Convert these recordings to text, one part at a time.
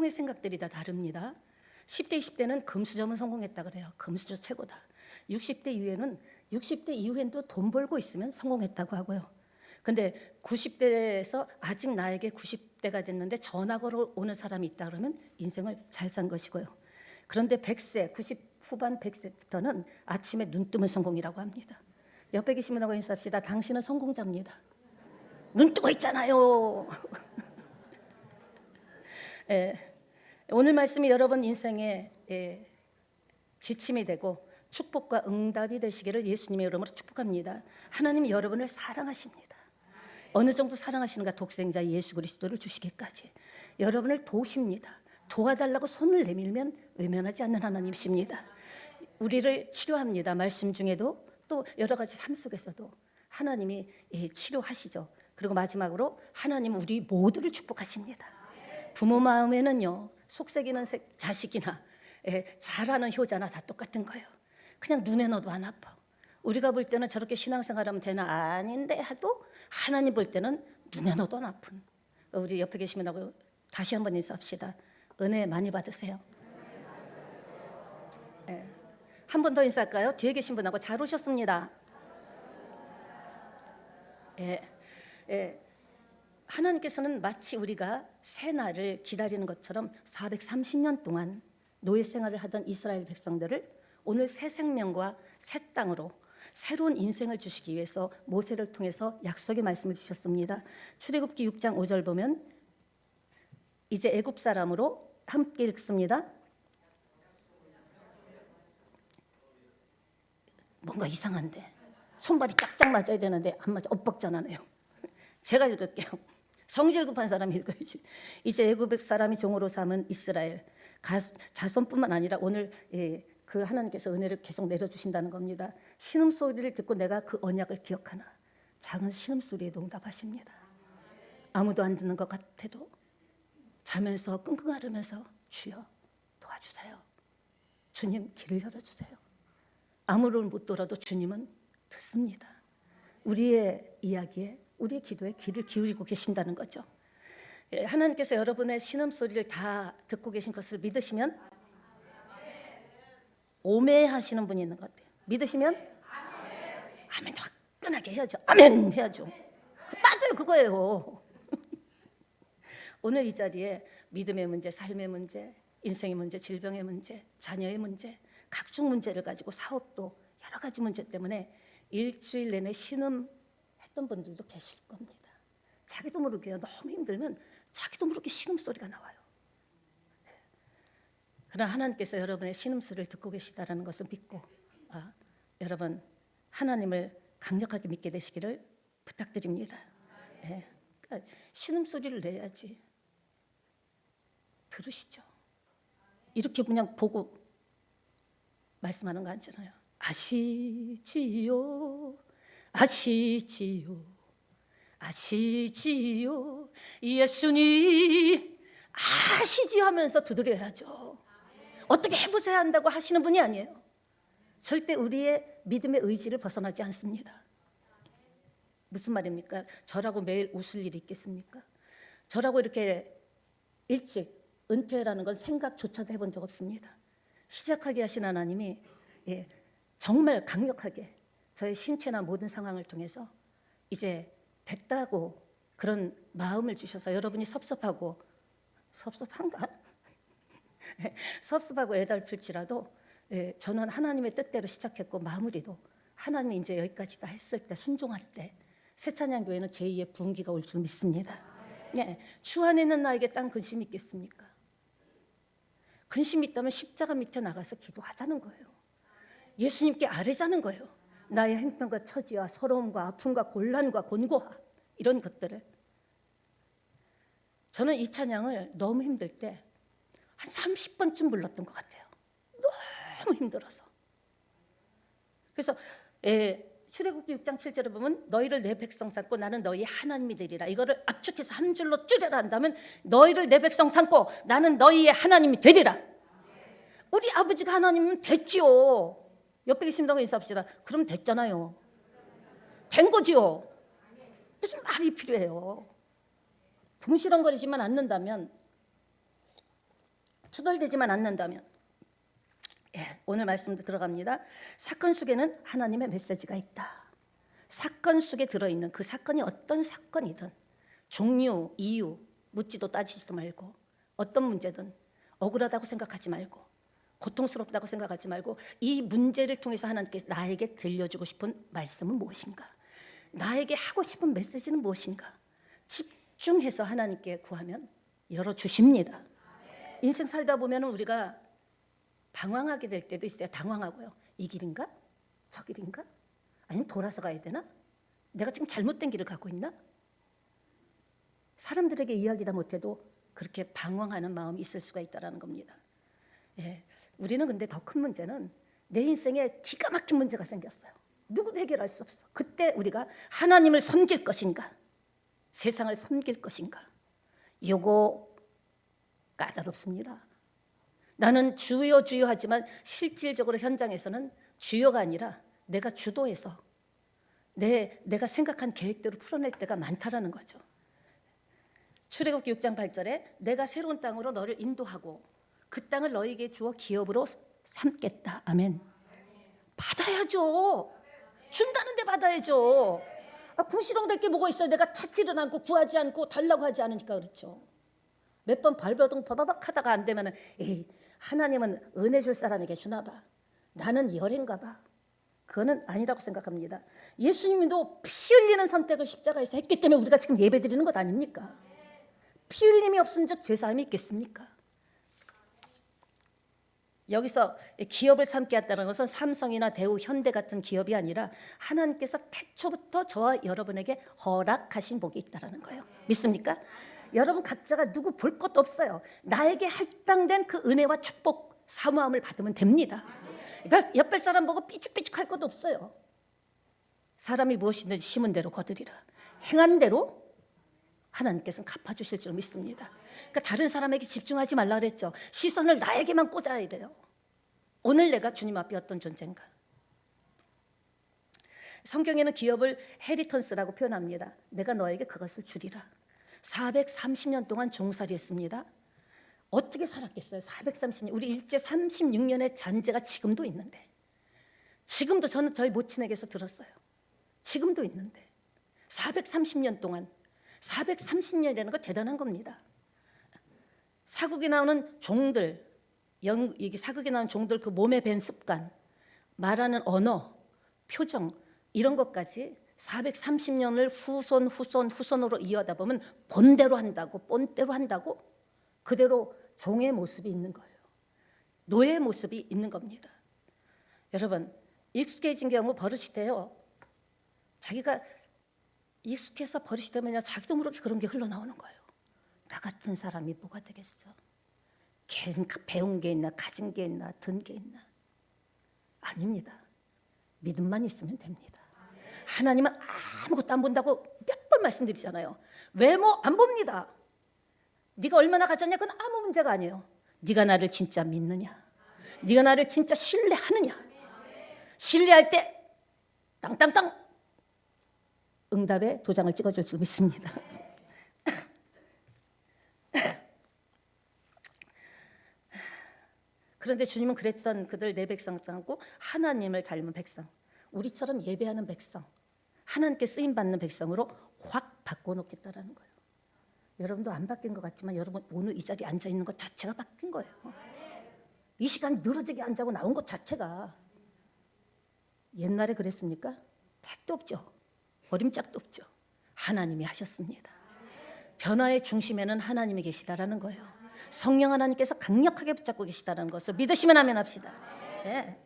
성공의 생각들이 다 다릅니다. 10대, 20대는 금수저면 성공했다 그래요. 금수저 최고다. 60대 이후엔 또 돈 벌고 있으면 성공했다고 하고요. 근데 90대에서 아직 나에게 90대가 됐는데 전화 걸어 오는 사람이 있다 그러면 인생을 잘 산 것이고요. 그런데 100세, 90 후반 100세부터는 아침에 눈 뜨면 성공이라고 합니다. 옆에 계신 분하고 인사합시다. 당신은 성공자입니다. 눈 뜨고 있잖아요. 예, 오늘 말씀이 여러분 인생의 지침이 되고 축복과 응답이 되시기를 예수님의 이름으로 축복합니다. 하나님이 여러분을 사랑하십니다. 어느 정도 사랑하시는가? 독생자 예수 그리스도를 주시기까지 여러분을 도우십니다. 도와달라고 손을 내밀면 외면하지 않는 하나님이십니다. 우리를 치료합니다. 말씀 중에도 또 여러 가지 삶 속에서도 하나님이 치료하시죠. 그리고 마지막으로 하나님은 우리 모두를 축복하십니다. 부모 마음에는요, 속삭이는 자식이나 잘하는 효자나 다 똑같은 거예요. 그냥 눈에 넣어도 안 아파. 우리가 볼 때는 저렇게 신앙생활하면 되나? 아닌데 하도 하나님 볼 때는 눈에 넣어도 안 아픈. 우리 옆에 계시면 하고 다시 한번 인사합시다. 은혜 많이 받으세요. 한 번 더 인사할까요? 뒤에 계신 분하고 잘 오셨습니다. 하나님께서는 마치 우리가 새날을 기다리는 것처럼 430년 동안 노예 생활을 하던 이스라엘 백성들을 오늘 새 생명과 새 땅으로 새로운 인생을 주시기 위해서 모세를 통해서 약속의 말씀을 주셨습니다. 출애굽기 6장 5절 보면 이제 애굽 사람으로 함께 읽습니다. 뭔가 이상한데 손발이 짝짝 맞아야 되는데 안 맞아. 엇박자나네요. 제가 읽을게요. 성질 급한 사람이 읽어야지. 이제 애굽 사람이 종으로 삼은 이스라엘 자손뿐만 아니라 오늘 그 하나님께서 은혜를 계속 내려주신다는 겁니다. 신음소리를 듣고 내가 그 언약을 기억하나. 작은 신음소리에도 응답하십니다. 아무도 안 듣는 것 같아도 자면서 끙끙 앓으면서 주여 도와주세요. 주님 길을 열어주세요. 아무를 못 돌아도 주님은 듣습니다. 우리의 이야기에 우리의 기도에 귀를 기울이고 계신다는 거죠. 하나님께서 여러분의 신음소리를 다 듣고 계신 것을 믿으시면 오메 하시는 분이 있는 것 같아요. 믿으시면 아멘 화끈하게 해야죠. 아멘 해야죠. 맞아요. 그거예요. 오늘 이 자리에 믿음의 문제, 삶의 문제, 인생의 문제, 질병의 문제, 자녀의 문제, 각종 문제를 가지고 사업도 여러 가지 문제 때문에 일주일 내내 신음했던 분들도 계실 겁니다. 자기도 모르게 너무 힘들면 자기도 모르게 신음소리가 나와요. 그러나 하나님께서 여러분의 신음소리를 듣고 계시다는 것을 믿고 여러분 하나님을 강력하게 믿게 되시기를 부탁드립니다. 그러니까 신음소리를 내야지. 들으시죠? 이렇게 그냥 보고 말씀하는 거 아니잖아요. 아시지요 아시지요 아시지요 예수님 아시지요 하면서 두드려야죠. 어떻게 해보셔야 한다고 하시는 분이 아니에요. 절대 우리의 믿음의 의지를 벗어나지 않습니다. 무슨 말입니까? 저라고 매일 웃을 일이 있겠습니까? 저라고 이렇게 일찍 은퇴라는 건 생각조차도 해본 적 없습니다. 시작하게 하신 하나님이 정말 강력하게 저의 신체나 모든 상황을 통해서 이제 됐다고 그런 마음을 주셔서 여러분이 섭섭한가? 섭섭하고 애달플지라도 저는 하나님의 뜻대로 시작했고 마무리도 하나님이 이제 여기까지 다 했을 때 순종할 때 새찬양교회는 제2의 부흥기가 올 줄 믿습니다. 주 안에 있는 나에게 딴 근심이 있겠습니까? 근심이 있다면 십자가 밑에 나가서 기도하자는 거예요. 예수님께 아뢰자는 거예요. 나의 행편과 처지와 서러움과 아픔과 곤란과 곤고함 이런 것들을. 저는 이 찬양을 너무 힘들 때 한 30번쯤 불렀던 것 같아요. 너무 힘들어서. 그래서 출애굽기 6장 7절에 보면 너희를 내 백성 삼고 나는 너희 하나님이 되리라. 이거를 압축해서 한 줄로 줄여라 한다면 너희를 내 백성 삼고 나는 너희의 하나님이 되리라. 우리 아버지가 하나님은 됐지요. 옆에 계신 분하고 인사합시다. 그럼 됐잖아요. 된 거지요. 무슨 말이 필요해요. 궁시렁거리지만 않는다면 투덜대지만 않는다면, 오늘 말씀도 들어갑니다. 사건 속에는 하나님의 메시지가 있다. 사건 속에 들어있는 그 사건이 어떤 사건이든 종류, 이유 묻지도 따지지도 말고, 어떤 문제든 억울하다고 생각하지 말고 고통스럽다고 생각하지 말고, 이 문제를 통해서 하나님께 나에게 들려주고 싶은 말씀은 무엇인가, 나에게 하고 싶은 메시지는 무엇인가 집중해서 하나님께 구하면 열어주십니다. 인생 살다 보면 우리가 방황하게 될 때도 있어요. 당황하고요. 이 길인가? 저 길인가? 아니면 돌아서 가야 되나? 내가 지금 잘못된 길을 가고 있나? 사람들에게 이야기다 못해도 그렇게 방황하는 마음이 있을 수가 있다는 겁니다. 우리는 근데 더 큰 문제는 내 인생에 기가 막힌 문제가 생겼어요. 누구도 해결할 수 없어. 그때 우리가 하나님을 섬길 것인가, 세상을 섬길 것인가, 요거 까다롭습니다. 나는 주여 주여 하지만 실질적으로 현장에서는 주여가 아니라 내가 주도해서 내가 생각한 계획대로 풀어낼 때가 많다라는 거죠. 출애굽기 6장 8절에 내가 새로운 땅으로 너를 인도하고 그 땅을 너에게 주어 기업으로 삼겠다. 아멘. 받아야죠. 준다는데 받아야죠. 궁시렁댈 게 뭐가 있어요. 내가 찾지를 않고 구하지 않고 달라고 하지 않으니까 그렇죠. 몇 번 발버둥 버바박 하다가 안 되면 에이, 하나님은 은혜 줄 사람에게 주나 봐, 나는 열인가 봐. 그거는 아니라고 생각합니다. 예수님도 피 흘리는 선택을 십자가에서 했기 때문에 우리가 지금 예배드리는 것 아닙니까? 피 흘림이 없은즉 제사함이 있겠습니까? 여기서 기업을 삼게 했다는 것은 삼성이나 대우, 현대 같은 기업이 아니라 하나님께서 태초부터 저와 여러분에게 허락하신 복이 있다는 거예요. 믿습니까? 여러분 각자가 누구 볼 것도 없어요. 나에게 할당된 그 은혜와 축복, 사모함을 받으면 됩니다. 옆에 사람 보고 삐죽삐죽할 것도 없어요. 사람이 무엇이든지 심은 대로 거두리라. 행한 대로 하나님께서는 갚아주실 줄 믿습니다. 그러니까 다른 사람에게 집중하지 말라 그랬죠. 시선을 나에게만 꽂아야 돼요. 오늘 내가 주님 앞에 어떤 존재인가. 성경에는 기업을 헤리턴스라고 표현합니다. 내가 너에게 그것을 주리라. 430년 동안 종살이했습니다. 어떻게 살았겠어요? 430년. 우리 일제 36년의 잔재가 지금도 있는데, 지금도 저는 저희 모친에게서 들었어요. 지금도 있는데 430년 동안, 430년이라는 거 대단한 겁니다. 사극에 나오는 종들, 이게 사극에 나오는 종들 그 몸에 밴 습관, 말하는 언어, 표정 이런 것까지 430년을 후손으로 이어다 보면 본대로 한다고, 본대로 한다고 그대로 종의 모습이 있는 거예요. 노예의 모습이 있는 겁니다. 여러분, 익숙해진 경우 버릇이 돼요. 자기가 익숙해서 버릇이 되면 자기도 모르게 그런 게 흘러나오는 거예요. 나 같은 사람이 뭐가 되겠어? 걔는 배운 게 있나, 가진 게 있나, 든 게 있나? 아닙니다. 믿음만 있으면 됩니다. 하나님은 아무것도 안 본다고 몇 번 말씀드리잖아요. 외모 안 봅니다. 네가 얼마나 가졌냐, 그건 아무 문제가 아니에요. 네가 나를 진짜 믿느냐, 네가 나를 진짜 신뢰하느냐. 신뢰할 때 땅땅땅 응답의 도장을 찍어줄 줄 믿습니다. 그런데 주님은 그랬던 그들 내 백성하고 하나님을 닮은 백성, 우리처럼 예배하는 백성, 하나님께 쓰임받는 백성으로 확 바꿔놓겠다라는 거예요. 여러분도 안 바뀐 것 같지만 여러분 오늘 이 자리에 앉아있는 것 자체가 바뀐 거예요. 이 시간 늘어지게 앉아고 나온 것 자체가. 옛날에 그랬습니까? 택도 없죠. 어림짝도 없죠. 하나님이 하셨습니다. 변화의 중심에는 하나님이 계시다라는 거예요. 성령 하나님께서 강력하게 붙잡고 계시다는 것을 믿으시면 아멘 합시다. 네.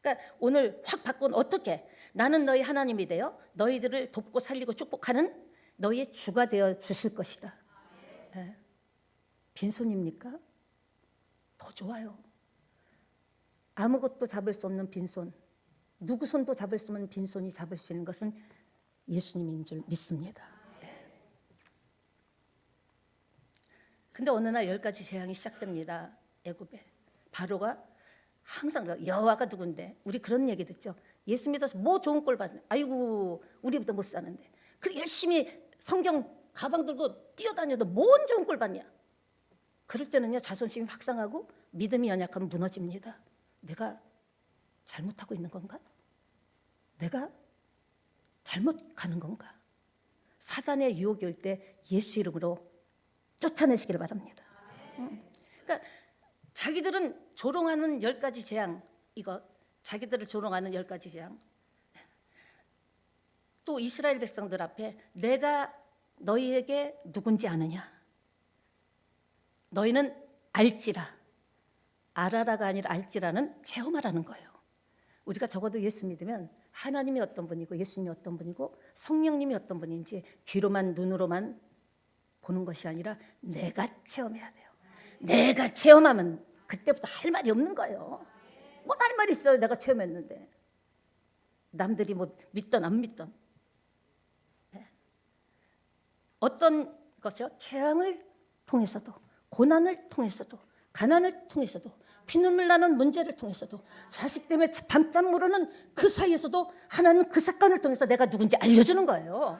그러니까 오늘 확 바꾼, 어떻게? 나는 너희 하나님이 되어 너희들을 돕고 살리고 축복하는 너희의 주가 되어 주실 것이다. 네. 빈손입니까? 더 좋아요. 아무것도 잡을 수 없는 빈손, 누구 손도 잡을 수 없는 빈손이 잡을 수 있는 것은 예수님인 줄 믿습니다. 근데 어느 날 10가지 재앙이 시작됩니다. 애굽에. 바로가 항상 여호와가 누군데, 우리 그런 얘기 듣죠. 예수 믿어서 뭐 좋은 꼴 받네. 아이고 우리보다 못 사는데. 그리고 열심히 성경 가방 들고 뛰어다녀도 뭔 좋은 꼴 받냐. 그럴 때는요, 자존심이 확 상하고 믿음이 연약하면 무너집니다. 내가 잘못하고 있는 건가? 내가 잘못 가는 건가? 사단의 유혹이 올 때 예수 이름으로 쫓아내시기를 바랍니다. 그러니까 자기들은 조롱하는 10가지 재앙, 이거 자기들을 조롱하는 10가지 재앙. 또 이스라엘 백성들 앞에 내가 너희에게 누군지 아느냐? 너희는 알지라. 알아라가 아니라 알지라는 체험하라는 거예요. 우리가 적어도 예수 믿으면 하나님이 어떤 분이고 예수님이 어떤 분이고 성령님이 어떤 분인지 귀로만 눈으로만 보는 것이 아니라 내가 체험해야 돼요. 내가 체험하면 그때부터 할 말이 없는 거예요. 뭐 할 말이 있어요. 내가 체험했는데. 남들이 뭐 믿던 안 믿던. 어떤 것이요? 재앙을 통해서도, 고난을 통해서도, 가난을 통해서도, 피눈물 나는 문제를 통해서도, 자식 때문에 밤잠 모르는 그 사이에서도 하나님은 그 사건을 통해서 내가 누군지 알려주는 거예요.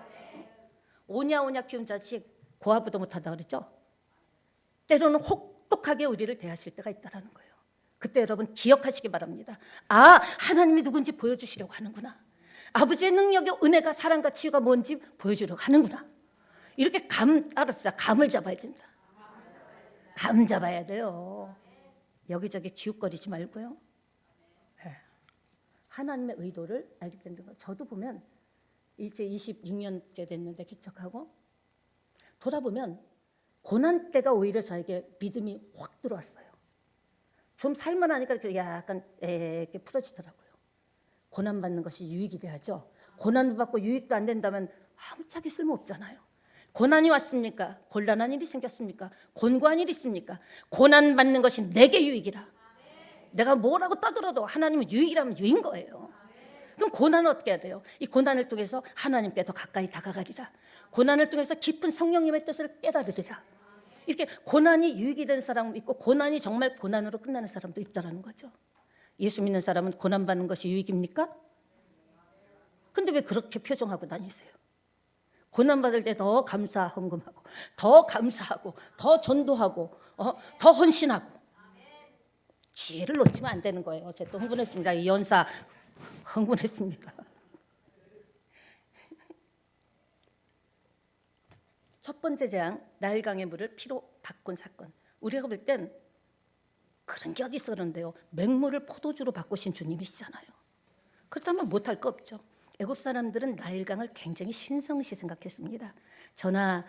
오냐 키운 자식 고아부도 못하다 그랬죠. 때로는 혹독하게 우리를 대하실 때가 있다는 거예요. 그때 여러분 기억하시기 바랍니다. 아, 하나님이 누군지 보여주시려고 하는구나. 아버지의 능력의 은혜가 사랑과 치유가 뭔지 보여주려고 하는구나. 이렇게 감을 잡아야 된다. 감 잡아야 돼요. 여기저기 기웃거리지 말고요. 하나님의 의도를 알게 되는 거. 저도 보면 이제 26년째 됐는데 개척하고 돌아보면 고난 때가 오히려 저에게 믿음이 확 들어왔어요. 좀 살만 하니까 이렇게 약간 이렇게 풀어지더라고요. 고난 받는 것이 유익이 돼야죠. 고난도 받고 유익도 안 된다면 아무짝에 쓸모없잖아요. 고난이 왔습니까? 곤란한 일이 생겼습니까? 곤고한 일이 있습니까? 고난 받는 것이 내게 유익이라. 내가 뭐라고 떠들어도 하나님은 유익이라면 유익인 거예요. 그럼 고난은 어떻게 해야 돼요? 이 고난을 통해서 하나님께 더 가까이 다가가리라. 고난을 통해서 깊은 성령님의 뜻을 깨달으리라. 이렇게 고난이 유익이 된 사람도 있고 고난이 정말 고난으로 끝나는 사람도 있다는 거죠. 예수 믿는 사람은 고난 받는 것이 유익입니까? 근데 왜 그렇게 표정하고 다니세요? 고난 받을 때 더 감사 헌금하고 더 감사하고 더 전도하고 더 헌신하고 지혜를 놓치면 안 되는 거예요. 제가 또 흥분했습니다. 이 연사 흥분했습니다. 첫 번째 재앙, 나일강의 물을 피로 바꾼 사건. 우리가 볼 땐 그런 게 어디 있어 그러는데요. 맹물을 포도주로 바꾸신 주님이시잖아요. 그렇다면 못할 거 없죠. 애굽 사람들은 나일강을 굉장히 신성시 생각했습니다. 전화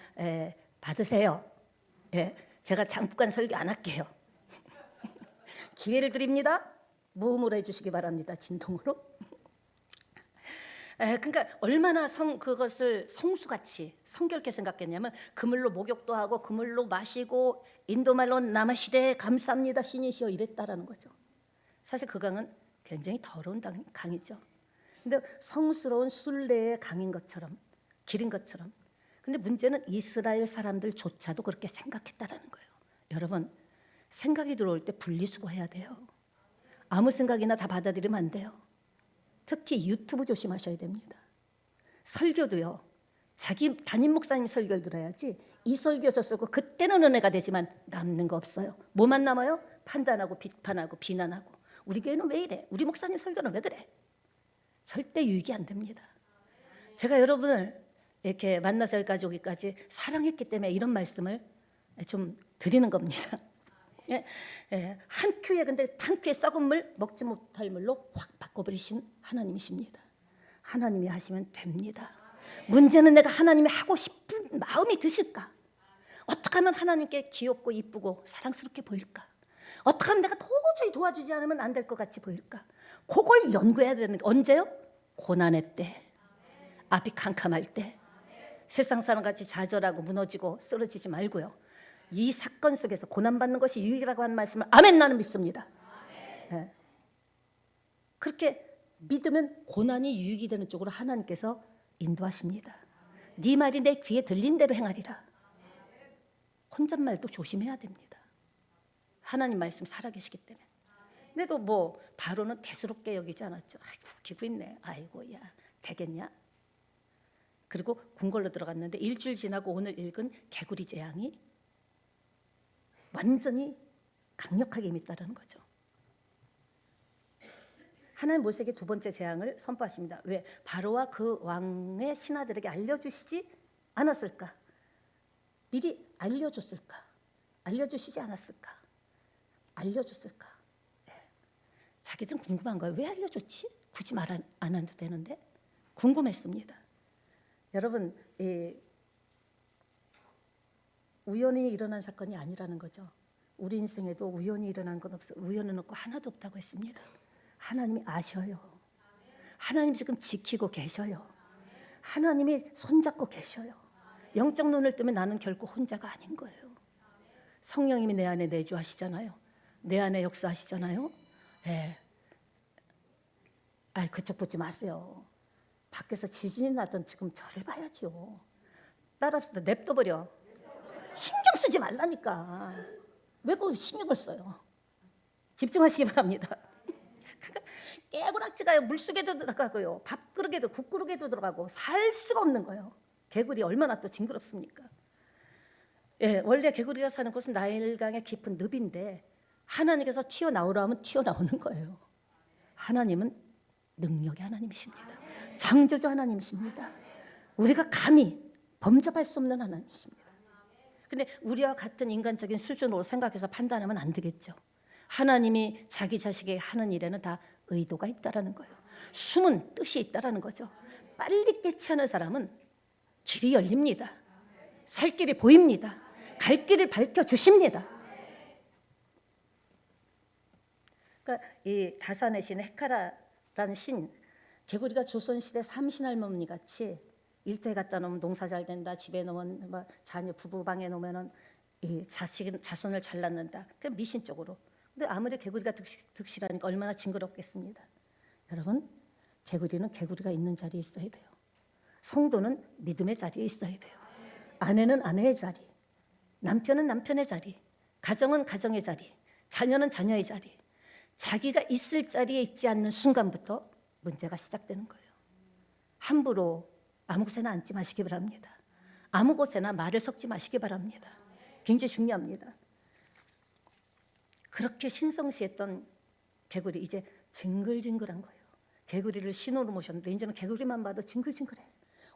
받으세요. 제가 잠깐 설교 안 할게요. 기회를 드립니다. 무음으로 해주시기 바랍니다. 진동으로. 그러니까 얼마나 그것을 성수같이 성결케 생각했냐면 그물로 목욕도 하고 그물로 마시고 인도말로 나마시대 감사합니다 신이시여 이랬다라는 거죠. 사실 그 강은 굉장히 더러운 강이죠. 근데 성스러운 순례의 강인 것처럼 길인 것처럼. 근데 문제는 이스라엘 사람들조차도 그렇게 생각했다라는 거예요. 여러분 생각이 들어올 때 분리수거해야 돼요. 아무 생각이나 다 받아들이면 안 돼요. 특히 유튜브 조심하셔야 됩니다. 설교도요. 자기 담임 목사님 설교를 들어야지 이 설교 저 설교 그때는 은혜가 되지만 남는 거 없어요. 뭐만 남아요? 판단하고 비판하고 비난하고. 우리 교회는 왜 이래? 우리 목사님 설교는 왜 그래? 절대 유익이 안 됩니다. 제가 여러분을 이렇게 만나서 여기까지 오기까지 사랑했기 때문에 이런 말씀을 좀 드리는 겁니다. 한 큐에 근데 한 큐에 썩은 물 먹지 못할 물로 확 바꿔버리신 하나님이십니다. 하나님이 하시면 됩니다. 문제는 내가 하나님이 하고 싶은 마음이 드실까? 어떻게 하면 하나님께 귀엽고 이쁘고 사랑스럽게 보일까? 어떻게 하면 내가 도저히 도와주지 않으면 안 될 것 같이 보일까? 그걸 연구해야 되는 게 언제요? 고난의 때, 앞이 캄캄할 때, 세상 사람같이 좌절하고 무너지고 쓰러지지 말고요. 이 사건 속에서 고난받는 것이 유익이라고 하는 말씀을 아멘 나는 믿습니다. 네. 그렇게 믿으면 고난이 유익이 되는 쪽으로 하나님께서 인도하십니다. 네 말이 내 귀에 들린 대로 행하리라. 혼잣말도 조심해야 됩니다. 하나님 말씀 살아계시기 때문에. 근데도 뭐 바로는 대수롭게 여기지 않았죠. 아이고 기고 있네. 아이고야 되겠냐. 그리고 궁궐로 들어갔는데 일주일 지나고 오늘 읽은 개구리 재앙이 완전히 강력하게 임했다는 거죠. 하나님 모세에게 두 번째 재앙을 선포하십니다. 왜? 바로와 그 왕의 신하들에게 알려주시지 않았을까? 미리 알려줬을까? 알려주시지 않았을까? 알려줬을까? 자기들은 궁금한 거예요. 왜 알려줬지? 굳이 말 안 해도 되는데 궁금했습니다. 여러분, 우연히 일어난 사건이 아니라는 거죠. 우리 인생에도 우연히 일어난 건 없어. 우연은 없고 하나도 없다고 했습니다. 하나님이 아셔요. 하나님이 지금 지키고 계셔요. 하나님이 손잡고 계셔요. 영적 눈을 뜨면 나는 결코 혼자가 아닌 거예요. 성령님이 내 안에 내주하시잖아요. 내 안에 역사하시잖아요. 네. 그쪽 보지 마세요. 밖에서 지진이 나던 지금 저를 봐야죠. 따라합시다. 냅둬버려. 신경 쓰지 말라니까. 왜 그걸 신경을 써요? 집중하시기 바랍니다. 깨구락지가 물속에도 들어가고요, 밥그릇에도 국그릇에도 들어가고 살 수가 없는 거예요. 개구리 얼마나 또 징그럽습니까? 원래 개구리가 사는 곳은 나일강의 깊은 늪인데 하나님께서 튀어나오라 하면 튀어나오는 거예요. 하나님은 능력의 하나님이십니다. 창조주 하나님이십니다. 우리가 감히 범접할 수 없는 하나님이십니다. 근데 우리와 같은 인간적인 수준으로 생각해서 판단하면 안 되겠죠. 하나님이 자기 자식이 하는 일에는 다 의도가 있다라는 거예요. 숨은 뜻이 있다라는 거죠. 빨리 깨치하는 사람은 길이 열립니다. 살 길이 보입니다. 갈 길을 밝혀주십니다. 그러니까 이 다산의 신 헤카라라는 신, 개구리가 조선시대 삼신할머니 같이 일터에 갖다 놓으면 농사 잘 된다, 집에 놓으면 뭐 자녀 부부 방에 놓으면은 이 자손을 잘 낳는다. 그 미신 쪽으로. 근데 아무리 개구리가 득실하니까 얼마나 징그럽겠습니다. 여러분, 개구리는 개구리가 있는 자리에 있어야 돼요. 성도는 믿음의 자리에 있어야 돼요. 아내는 아내의 자리, 남편은 남편의 자리, 가정은 가정의 자리, 자녀는 자녀의 자리. 자기가 있을 자리에 있지 않는 순간부터 문제가 시작되는 거예요. 함부로 아무 곳에나 앉지 마시기 바랍니다. 아무 곳에나 말을 섞지 마시기 바랍니다. 굉장히 중요합니다. 그렇게 신성시했던 개구리 이제 징글징글한 거예요. 개구리를 신으로 모셨는데 이제는 개구리만 봐도 징글징글해.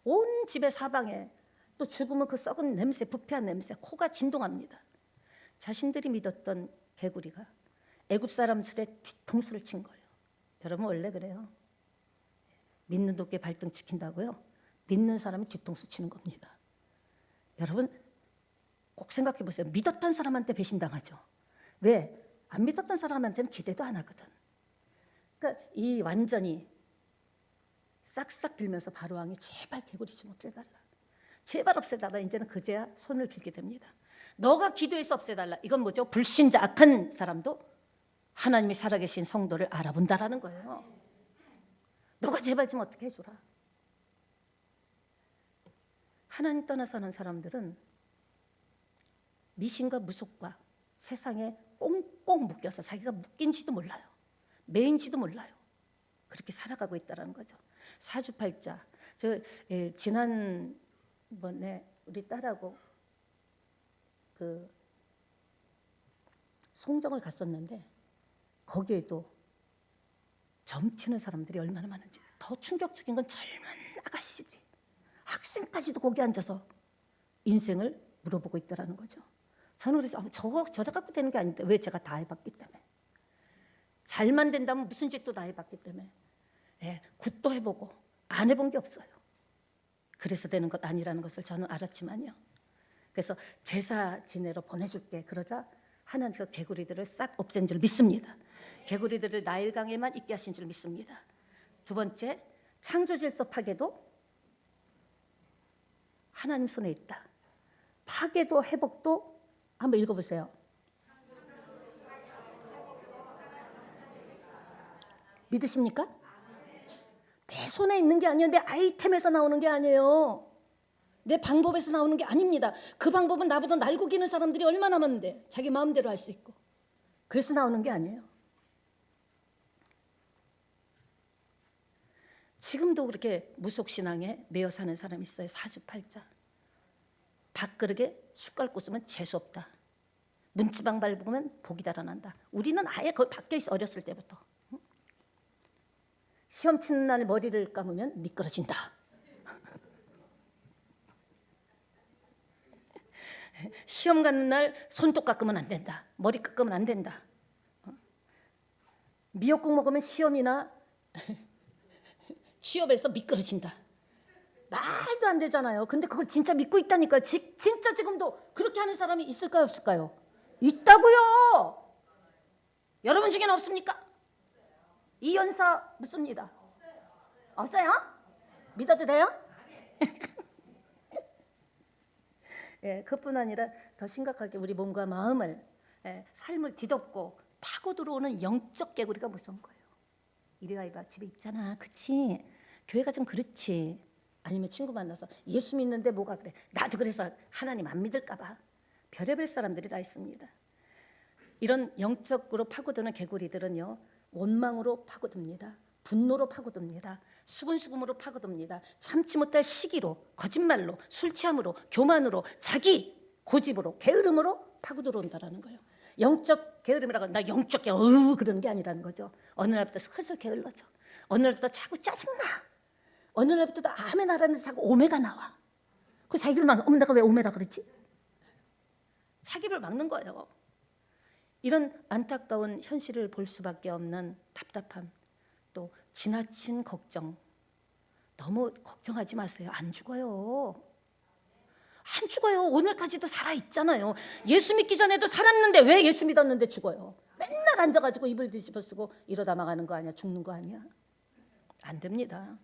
온 집의 사방에 또 죽으면 그 썩은 냄새, 부패한 냄새, 코가 진동합니다. 자신들이 믿었던 개구리가 애굽 사람들의 뒤통수를 친 거예요. 여러분 원래 그래요. 믿는 도끼에 발등 찍힌다고요? 믿는 사람이 뒤통수 치는 겁니다. 여러분 꼭 생각해 보세요. 믿었던 사람한테 배신당하죠. 왜? 안 믿었던 사람한테는 기대도 안 하거든. 그러니까 이 완전히 싹싹 빌면서 바로왕이 제발 개구리 좀 없애달라. 제발 없애달라. 이제는 그제야 손을 빌게 됩니다. 너가 기도해서 없애달라. 이건 뭐죠? 불신자 악한 사람도 하나님이 살아계신 성도를 알아본다라는 거예요. 너가 제발 좀 어떻게 해줘라. 하나님 떠나 사는 사람들은 미신과 무속과 세상에 꽁꽁 묶여서 자기가 묶인지도 몰라요. 매인지도 몰라요. 그렇게 살아가고 있다는 거죠. 사주팔자. 지난번에 우리 딸하고 그 송정을 갔었는데 거기에도 점치는 사람들이 얼마나 많은지. 더 충격적인 건 젊은 아가씨들이 학생까지도 거기 앉아서 인생을 물어보고 있더라는 거죠. 저는 그래서 저래 갖고 되는 게 아닌데 왜 제가 다 해봤기 때문에. 잘만 된다면 무슨 짓도 다 해봤기 때문에. 굿도 해보고 안 해본 게 없어요. 그래서 되는 것 아니라는 것을 저는 알았지만요. 그래서 제사 지내러 보내줄게 그러자 하나님께서 개구리들을 싹 없앤 줄 믿습니다. 개구리들을 나일강에만 있게 하신 줄 믿습니다. 두 번째, 창조질서 파괴도 하나님 손에 있다. 파괴도 회복도 한번 읽어보세요. 믿으십니까? 내 손에 있는 게 아니에요. 내 아이템에서 나오는 게 아니에요. 내 방법에서 나오는 게 아닙니다. 그 방법은 나보다 날고 기는 사람들이 얼마나 많은데 자기 마음대로 할 수 있고. 그래서 나오는 게 아니에요. 지금도 그렇게 무속신앙에 매여 사는 사람이 있어요. 사주팔자. 밥그릇에 숟갈 꽂으면 재수 없다. 문지방 밟으면 복이 달아난다. 우리는 아예 거기 밖에 있어, 어렸을 때부터. 시험 치는 날 머리를 감으면 미끄러진다. 시험 가는 날 손톱 깎으면 안 된다. 머리 깎으면 안 된다. 미역국 먹으면 시험이나 취업에서 미끄러진다. 말도 안 되잖아요. 근데 그걸 진짜 믿고 있다니까요. 진짜 지금도 그렇게 하는 사람이 있을까요, 없을까요? 있다고요. 여러분 중에는 없습니까? 이 연사 묻습니다. 없어요? 믿어도 돼요? 예, 그뿐 아니라 더 심각하게 우리 몸과 마음을, 삶을 뒤덮고 파고 들어오는 영적 개구리가 무서운 거예요. 이리 와 이봐, 집에 있잖아, 그치? 교회가 좀 그렇지. 아니면 친구 만나서 예수 믿는데 뭐가 그래? 나도 그래서 하나님 안 믿을까 봐. 별의별 사람들이 다 있습니다. 이런 영적으로 파고드는 개구리들은요, 원망으로 파고듭니다. 분노로 파고듭니다. 수근수금으로 파고듭니다. 참지 못할 시기로, 거짓말로, 술 취함으로, 교만으로, 자기 고집으로, 게으름으로 파고들어온다라는 거예요. 영적 게으름이라고, 나 영적 게으름 그런 게 아니라는 거죠. 어느 날부터 슬슬 게을러져. 어느 날부터 자꾸 짜증나. 어느 날부터 아멘 하라는데 자꾸 오메가 나와. 그 자기를 막, 내가 왜 오메라 그랬지? 자기를 막는 거예요. 이런 안타까운 현실을 볼 수밖에 없는 답답함, 또 지나친 걱정. 너무 걱정하지 마세요. 안 죽어요. 안 죽어요. 오늘까지도 살아있잖아요. 예수 믿기 전에도 살았는데 왜 예수 믿었는데 죽어요? 맨날 앉아가지고 이불 뒤집어 쓰고 이러다 망하는 거 아니야? 죽는 거 아니야? 안 됩니다.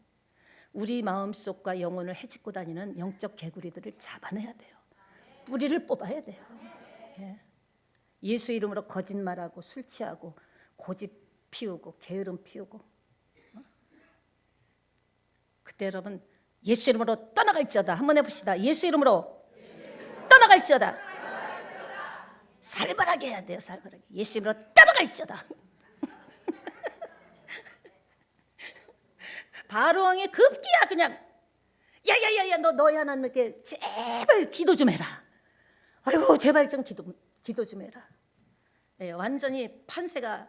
우리 마음속과 영혼을 헤집고 다니는 영적 개구리들을 잡아내야 돼요. 뿌리를 뽑아야 돼요. 예. 예수 이름으로 거짓말하고 술 취하고 고집 피우고 게으름 피우고, 그때 여러분 예수 이름으로 떠나갈지어다 한번 해봅시다. 예수 이름으로 떠나갈지어다. 살벌하게 해야 돼요. 살벌하게. 예수 이름으로 떠나갈지어다. 바로 왕이 급기야 그냥, 야야야야, 너희 하나님께 제발 기도 좀 해라. 아이고 제발 좀 기도 좀 해라. 네, 완전히 판세가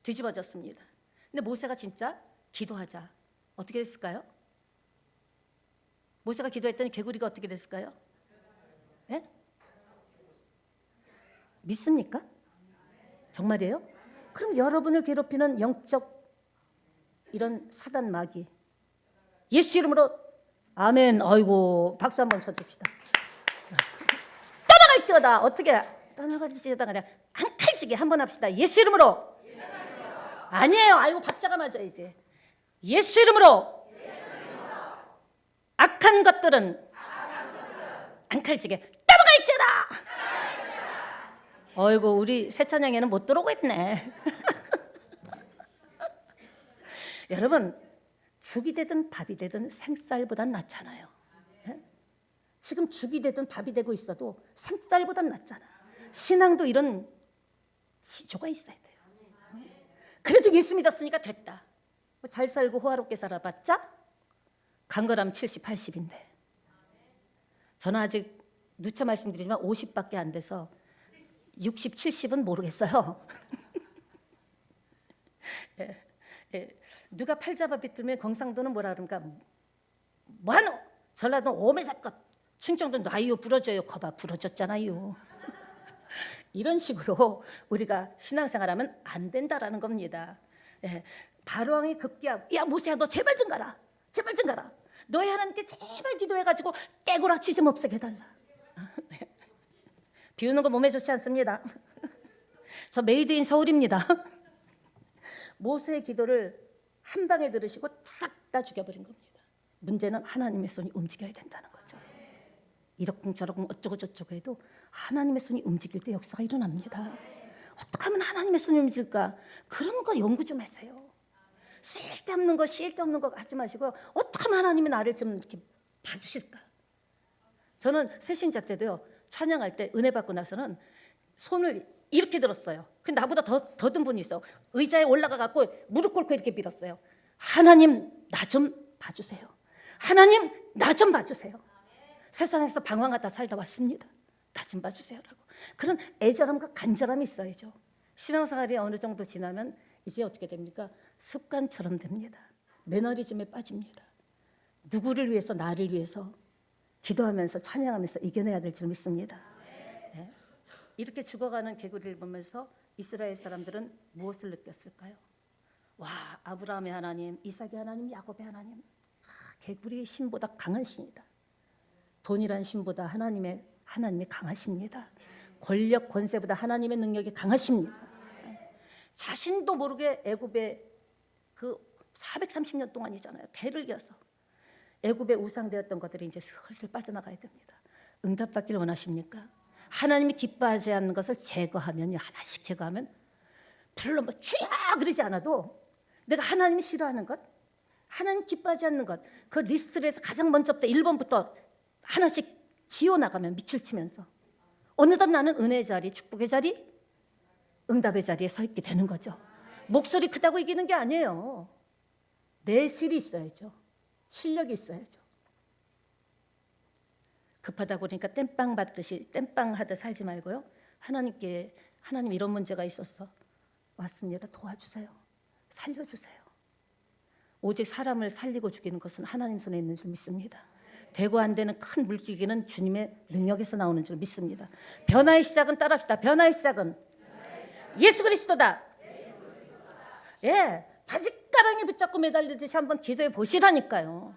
뒤집어졌습니다. 근데 모세가 진짜 기도하자 어떻게 됐을까요? 모세가 기도했더니 개구리가 어떻게 됐을까요? 네? 믿습니까? 정말이에요? 그럼 여러분을 괴롭히는 영적 이런 사단 마귀, 예수 이름으로 아멘. 아이고 박수 한번 쳐줍시다. 떠나갈지어다. 어떻게 떠나갈지어다 그냥 한 칼씩에 한번 합시다. 예수 이름으로. 아니에요. 아이고 박자가 맞아. 이제 예수 이름으로 악한 것들은 한 칼씩에 떠나갈지어다. 아이고 우리 새 찬양에는 못 들어오고 있네. 여러분 죽이 되든 밥이 되든 생쌀보단 낫잖아요. 예? 지금 죽이 되든 밥이 되고 있어도 생쌀보단 낫잖아. 신앙도 이런 기조가 있어야 돼요. 그래도 예수 믿었으니까 됐다. 잘 살고 호화롭게 살아봤자 간거라면 70, 80인데 저는 아직 누차 말씀드리지만 50밖에 안 돼서 60, 70은 모르겠어요. 예, 예. 누가 팔잡아 비틀면 경상도는 뭐라 그럽니까? 뭐하노? 전라도 오메 잡것, 충청도 나이요 부러져요. 거봐 부러졌잖아요. 이런 식으로 우리가 신앙생활하면 안 된다라는 겁니다. 예, 바로왕이 급기야, 야 모세야 너 제발 좀 가라. 제발 좀 가라. 너희 하나님께 제발 기도해가지고 깨고락지 좀 없애게 해달라. 비우는 거 몸에 좋지 않습니다. 저 메이드 인 서울입니다. 모세의 기도를 한 방에 들으시고 싹 다 죽여버린 겁니다. 문제는 하나님의 손이 움직여야 된다는 거죠. 이러쿵저러쿵 어쩌고 저쩌고 해도 하나님의 손이 움직일 때 역사가 일어납니다. 어떻게 하면 하나님의 손이 움직일까? 그런 거 연구 좀 하세요. 쓸데없는 거 하지 마시고 어떻게 하면 하나님이 나를 좀 이렇게 봐주실까? 저는 새신자 때도요, 찬양할 때 은혜 받고 나서는 손을 이렇게 들었어요. 근데 나보다 더든 분이 있어. 의자에 올라가 갖고 무릎 꿇고 이렇게 빌었어요. 하나님 나 좀 봐주세요. 하나님 나 좀 봐주세요. 세상에서 방황하다 살다 왔습니다. 나 좀 봐주세요라고. 그런 애절함과 간절함이 있어야죠. 신앙생활이 어느 정도 지나면 이제 어떻게 됩니까? 습관처럼 됩니다. 매너리즘에 빠집니다. 누구를 위해서, 나를 위해서 기도하면서 찬양하면서 이겨내야 될 줄 믿습니다. 네. 이렇게 죽어가는 개구리를 보면서 이스라엘 사람들은 무엇을 느꼈을까요? 와, 아브라함의 하나님, 이삭의 하나님, 야곱의 하나님, 개구리의 신보다 강한 신이다. 돈이란 신보다 하나님이 강하십니다. 권력, 권세보다 하나님의 능력이 강하십니다. 자신도 모르게 애굽의 그 430년 동안이잖아요. 대를 이어서 애굽의 우상되었던 것들이 이제 슬슬 빠져나가야 됩니다. 응답받기를 원하십니까? 하나님이 기뻐하지 않는 것을 제거하면요, 하나씩 제거하면 불러 뭐 쫙 그러지 않아도 내가 하나님이 싫어하는 것, 하나님 기뻐하지 않는 것, 그 리스트에서 가장 먼저부터 1번부터 하나씩 지워나가면 밑줄 치면서 어느덧 나는 은혜의 자리, 축복의 자리, 응답의 자리에 서 있게 되는 거죠. 목소리 크다고 이기는 게 아니에요. 내실이 있어야죠. 실력이 있어야죠. 급하다 그러니까 땜빵 받듯이 땜빵 하듯 살지 말고요. 하나님께, 하나님 이런 문제가 있어서 왔습니다. 도와주세요. 살려주세요. 오직 사람을 살리고 죽이는 것은 하나님 손에 있는 줄 믿습니다. 되고 안 되는 큰 물기기는 주님의 능력에서 나오는 줄 믿습니다. 변화의 시작은 따라합시다. 변화의 시작은 예수 그리스도다. 예, 바짓가랑이 붙잡고 매달리듯이 한번 기도해 보시라니까요.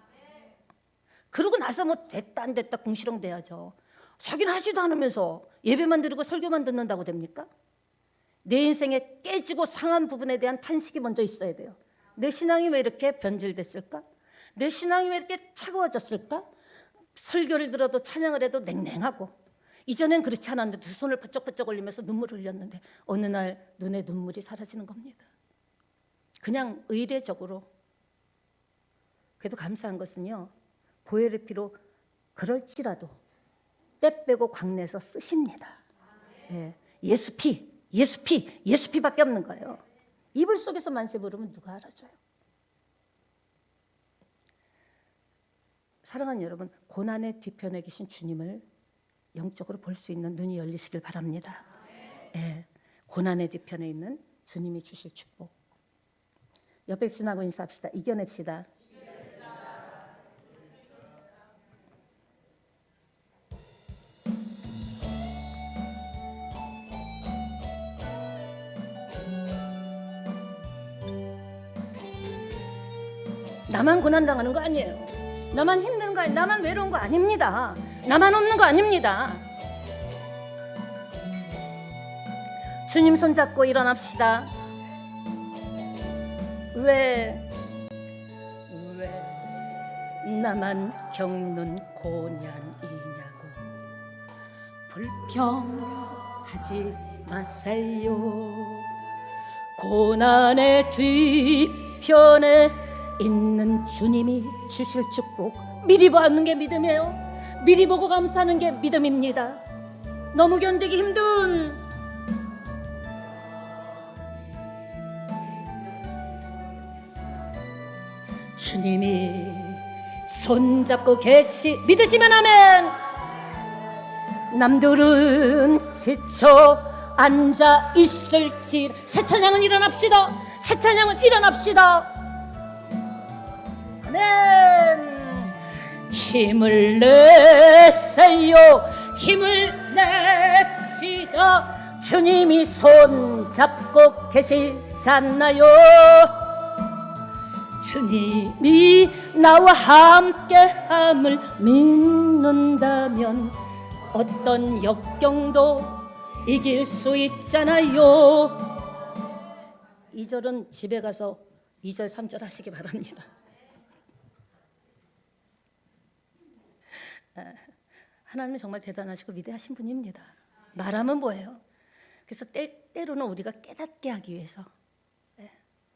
그러고 나서 뭐 됐다 안 됐다 궁시렁대야죠. 자기는 하지도 않으면서 예배만 드리고 설교만 듣는다고 됩니까? 내 인생에 깨지고 상한 부분에 대한 탄식이 먼저 있어야 돼요. 내 신앙이 왜 이렇게 변질됐을까? 내 신앙이 왜 이렇게 차가워졌을까? 설교를 들어도 찬양을 해도 냉랭하고, 이전엔 그렇지 않았는데 두 손을 번쩍번쩍 올리면서 눈물을 흘렸는데 어느 날 눈에 눈물이 사라지는 겁니다. 그냥 의례적으로. 그래도 감사한 것은요, 보혈의 피로 그럴지라도 때 빼고 광내서 쓰십니다. 예, 예수 피밖에 없는 거예요. 이불 속에서 만세 부르면 누가 알아줘요? 사랑하는 여러분, 고난의 뒤편에 계신 주님을 영적으로 볼 수 있는 눈이 열리시길 바랍니다. 예, 고난의 뒤편에 있는 주님이 주실 축복. 옆에 지나고 인사합시다. 이겨냅시다. 나만 고난당하는 거 아니에요. 나만 힘든 거 아니에요. 나만 외로운 거 아닙니다. 나만 없는 거 아닙니다. 주님 손잡고 일어납시다. 왜 나만 겪는 고난이냐고 불평하지 마세요. 고난의 뒤편에 있는 주님이 주실 축복, 미리 받는 게 믿음이에요. 미리 보고 감사하는 게 믿음입니다. 너무 견디기 힘든 주님이 손잡고 믿으시면 아멘. 남들은 지쳐 앉아 있을지 새 찬양은 일어납시다. 새 찬양은 일어납시다. 아멘. 힘을 내세요. 힘을 냅시다. 주님이 손잡고 계시잖아요. 주님이 나와 함께함을 믿는다면 어떤 역경도 이길 수 있잖아요. 2절은 집에 가서 2절 3절 하시기 바랍니다. 하나님은 정말 대단하시고 위대하신 분입니다. 말하면 뭐예요? 그래서 때로는 우리가 깨닫게 하기 위해서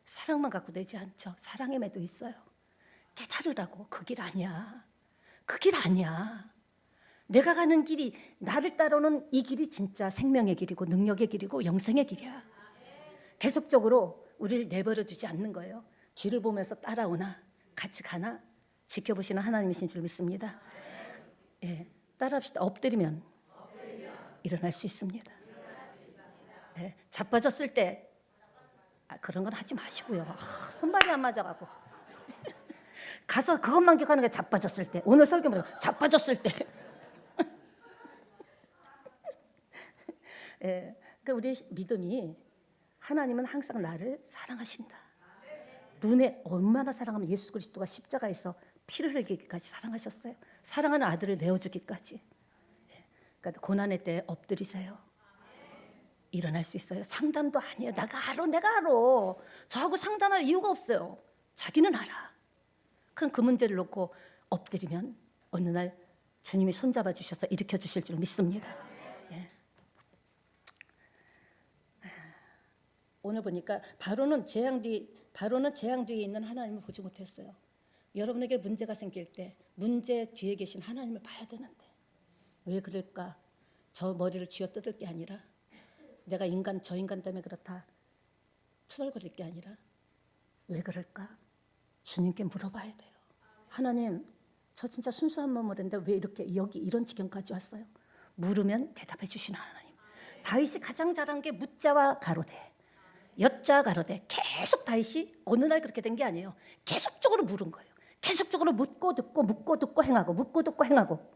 사랑만 갖고 되지 않죠. 사랑의 매도 있어요. 깨달으라고. 그 길 아니야. 그 길 아니야. 내가 가는 길이, 나를 따라오는 이 길이 진짜 생명의 길이고 능력의 길이고 영생의 길이야. 계속적으로 우리를 내버려 두지 않는 거예요. 뒤를 보면서 따라오나 같이 가나 지켜보시는 하나님이신 줄 믿습니다. 예, 따라합시다. 엎드리면 일어날 수 있습니다. 네, 자빠졌을 때 그런 건 하지 마시고요. 손발이 안 맞아가고 가서 그것만 기억하는 게 자빠졌을 때. 오늘 설교 보면 자빠졌을 때. 예, 그러니까 우리 믿음이 하나님은 항상 나를 사랑하신다. 눈에 얼마나 사랑하면 예수 그리스도가 십자가에서 피를 흘리기까지 사랑하셨어요. 사랑하는 아들을 내어주기까지. 그러니까 고난의 때에 엎드리세요. 일어날 수 있어요. 상담도 아니에요. 내가 알아. 저하고 상담할 이유가 없어요. 자기는 알아. 그럼 그 문제를 놓고 엎드리면 어느 날 주님이 손잡아 주셔서 일으켜 주실 줄 믿습니다. 예. 오늘 보니까 바로는 재앙 뒤에 있는 하나님을 보지 못했어요. 여러분에게 문제가 생길 때 문제 뒤에 계신 하나님을 봐야 되는데 왜 그럴까? 저 머리를 쥐어뜯을 게 아니라 내가 저 인간 때문에 그렇다 투덜거릴 게 아니라 왜 그럴까? 주님께 물어봐야 돼요. 하나님, 저 진짜 순수한 마음으로 했는데 왜 이렇게 여기 이런 지경까지 왔어요? 물으면 대답해 주시는 하나님. 다윗이 가장 잘한 게 묻자와 가로되, 여자 가로되. 계속 다윗이 어느 날 그렇게 된 게 아니에요. 계속적으로 물은 거예요. 계속적으로 묻고 듣고 묻고 듣고 행하고 묻고 듣고 행하고.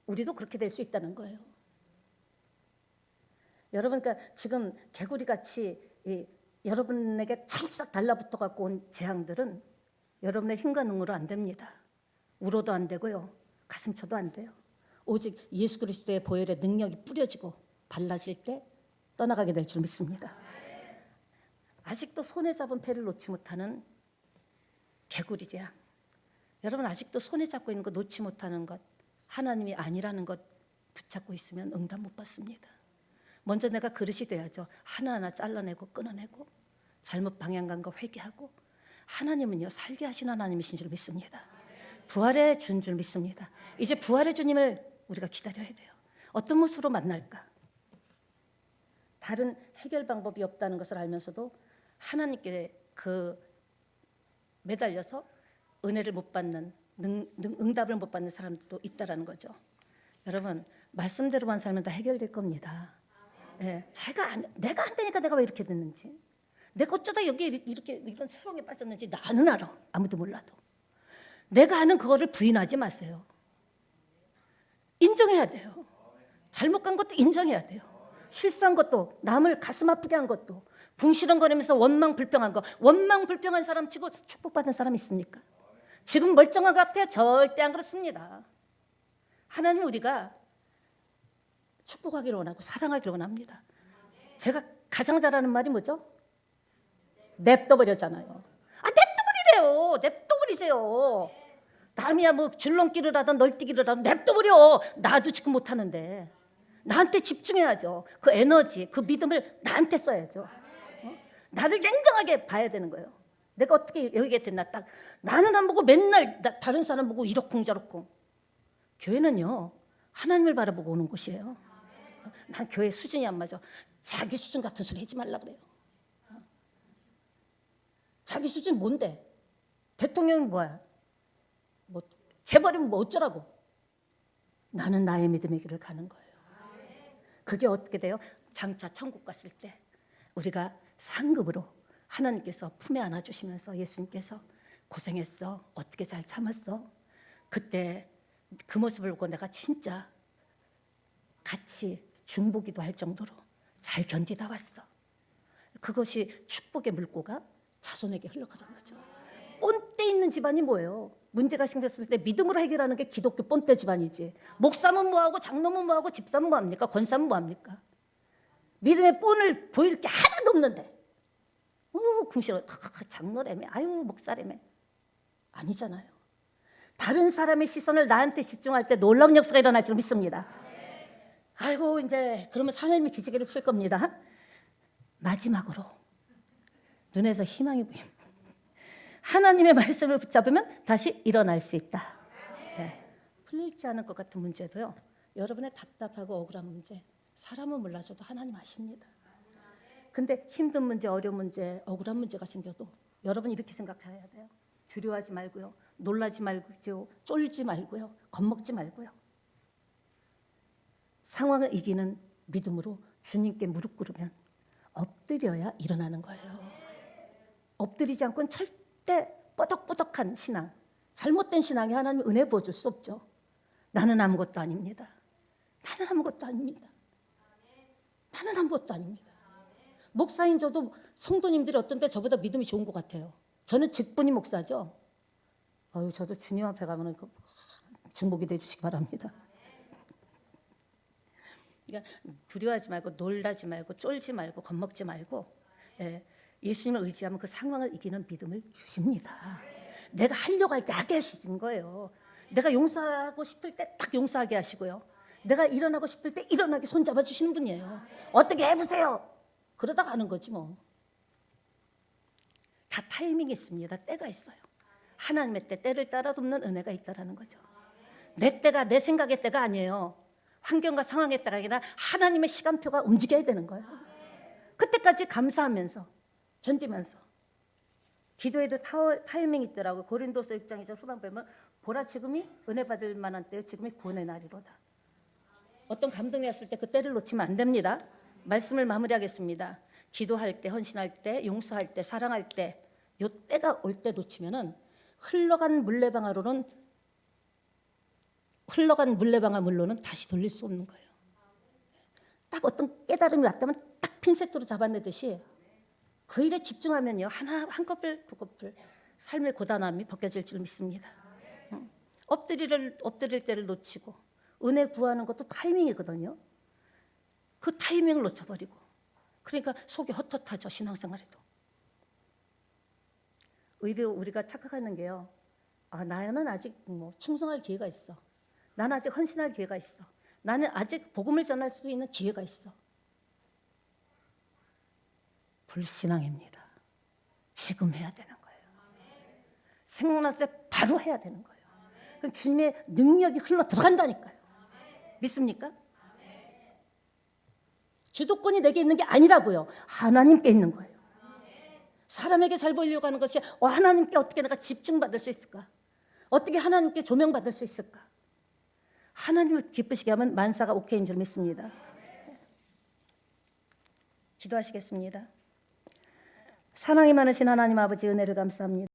우리도 그렇게 될 수 있다는 거예요. 여러분, 그러니까 지금 개구리같이 여러분에게 찰싹 달라붙어 갖고 온 재앙들은 여러분의 힘과 능으로 안 됩니다. 울어도 안 되고요. 가슴 쳐도 안 돼요. 오직 예수 그리스도의 보혈의 능력이 뿌려지고 발라질 때 떠나가게 될 줄 믿습니다. 아직도 손에 잡은 배를 놓지 못하는 개구리 재앙. 여러분 아직도 손에 잡고 있는 거 놓지 못하는 것, 하나님이 아니라는 것 붙잡고 있으면 응답 못 받습니다. 먼저 내가 그릇이 돼야죠. 하나하나 잘라내고 끊어내고 잘못 방향 간 거 회개하고. 하나님은요 살게 하신 하나님이신 줄 믿습니다. 부활의 주인 줄 믿습니다. 이제 부활의 주님을 우리가 기다려야 돼요. 어떤 모습으로 만날까? 다른 해결 방법이 없다는 것을 알면서도 하나님께 매달려서 은혜를 못 받는 응답을 못 받는 사람도 있다라는 거죠. 여러분 말씀대로만 살면 다 해결될 겁니다. 예, 내가 안 되니까 내가 왜 이렇게 됐는지, 내가 어쩌다 여기 이렇게 이런 수렁에 빠졌는지 나는 알아. 아무도 몰라도. 내가 아는 그거를 부인하지 마세요. 인정해야 돼요. 잘못 간 것도 인정해야 돼요. 실수한 것도, 남을 가슴 아프게 한 것도, 궁시렁거리면서 원망불평한 거. 원망불평한 사람 치고 축복받은 사람 있습니까? 지금 멀쩡한 것 같아요? 절대 안 그렇습니다. 하나님 우리가 축복하기를 원하고 사랑하기를 원합니다. 제가 가장 잘하는 말이 뭐죠? 냅둬버렸잖아요. 냅둬버리래요. 냅둬버리세요. 남이야 뭐 줄넘기를 하든 널뛰기를 하든 냅둬버려. 나도 지금 못하는데 나한테 집중해야죠. 그 에너지, 그 믿음을 나한테 써야죠. 나를 냉정하게 봐야 되는 거예요. 내가 어떻게 여기에 됐나, 딱 나는 안 보고 맨날 다른 사람 보고 이러쿵저러쿵. 교회는요 하나님을 바라보고 오는 곳이에요. 난 교회 수준이 안 맞아. 자기 수준 같은 소리 하지 말라 그래요. 자기 수준 뭔데? 대통령이 뭐야? 뭐 재벌이면 뭐 어쩌라고? 나는 나의 믿음의 길을 가는 거예요. 그게 어떻게 돼요? 장차 천국 갔을 때 우리가 상급으로 하나님께서 품에 안아주시면서 예수님께서 고생했어, 어떻게 잘 참았어, 그때 그 모습을 보고 내가 진짜 같이 중보기도 할 정도로 잘 견디다 왔어. 그것이 축복의 물고가 자손에게 흘러가는 거죠. 본때 있는 집안이 뭐예요? 문제가 생겼을 때 믿음으로 해결하는 게 기독교 본때 집안이지. 목사면 뭐하고 장로면 뭐하고 집사면 뭐합니까? 권사면 뭐합니까? 믿음의 본을 보일 게 하나도 없는데 궁시렁 장로라며, 아유 목사라며. 아니잖아요. 다른 사람의 시선을 나한테 집중할 때 놀라운 역사가 일어날 줄 믿습니다. 아이고 이제 그러면 하나님이 기적을 풀 겁니다. 마지막으로 눈에서 희망이 보입니다. 하나님의 말씀을 붙잡으면 다시 일어날 수 있다. 네. 풀리지 않을 것 같은 문제도요, 여러분의 답답하고 억울한 문제, 사람은 몰라줘도 하나님 아십니다. 근데 힘든 문제, 어려운 문제, 억울한 문제가 생겨도 여러분 이렇게 생각해야 돼요. 두려워하지 말고요, 놀라지 말고요, 쫄지 말고요, 겁먹지 말고요. 상황을 이기는 믿음으로 주님께 무릎 꿇으면 엎드려야 일어나는 거예요. 엎드리지 않고는 절대 뻐덕뻐덕한 신앙, 잘못된 신앙이 하나님 은혜 부어줄 수 없죠. 나는 아무것도 아닙니다. 나는 아무것도 아닙니다. 나는 아무것도 아닙니다. 목사인 저도 성도님들이 어떤 때 저보다 믿음이 좋은 것 같아요. 저는 직분이 목사죠. 저도 주님 앞에 가면 중복이 돼주시기 바랍니다. 그러니까 두려워하지 말고 놀라지 말고 쫄지 말고 겁먹지 말고 예수님을 의지하면 그 상황을 이기는 믿음을 주십니다. 내가 하려고 할 때 하게 하시는 거예요. 내가 용서하고 싶을 때 딱 용서하게 하시고요. 내가 일어나고 싶을 때 일어나게 손잡아 주시는 분이에요. 어떻게 해보세요. 그러다 가는 거지 뭐. 다 타이밍이 있습니다. 때가 있어요. 하나님의 때를 따라 돕는 은혜가 있다라는 거죠. 내 때가 내 생각의 때가 아니에요. 환경과 상황의 때가 아니라 하나님의 시간표가 움직여야 되는 거예요. 그때까지 감사하면서 견디면서 기도에도 타이밍이 있더라고요. 고린도서 6장 2절 후반 보면 보라 지금이 은혜 받을 만한 때요 지금이 구원의 날이로다. 어떤 감동이 왔을 때 그 때를 놓치면 안 됩니다. 말씀을 마무리하겠습니다. 기도할 때, 헌신할 때, 용서할 때, 사랑할 때 요 때가 올 때 놓치면은 흘러간 물레방아 물로는 다시 돌릴 수 없는 거예요. 딱 어떤 깨달음이 왔다면 딱 핀셋으로 잡아내듯이 그 일에 집중하면요 한 커플 두 커플 삶의 고단함이 벗겨질 줄 믿습니다. 엎드릴 때를 놓치고 은혜 구하는 것도 타이밍이거든요. 그 타이밍을 놓쳐버리고 그러니까 속이 헛헛하죠. 신앙생활에도. 오히려 우리가 착각하는 게요. 나는 아직 충성할 기회가 있어. 나는 아직 헌신할 기회가 있어. 나는 아직 복음을 전할 수 있는 기회가 있어. 불신앙입니다. 지금 해야 되는 거예요. 생각났을 때 바로 해야 되는 거예요. 그럼 주님의 능력이 흘러 들어간다니까요. 믿습니까? 주도권이 내게 있는 게 아니라고요. 하나님께 있는 거예요. 사람에게 잘 보이려고 하는 것이 하나님께 어떻게 내가 집중받을 수 있을까? 어떻게 하나님께 조명받을 수 있을까? 하나님을 기쁘시게 하면 만사가 오케이인 줄 믿습니다. 기도하시겠습니다. 사랑이 많으신 하나님 아버지 은혜를 감사합니다.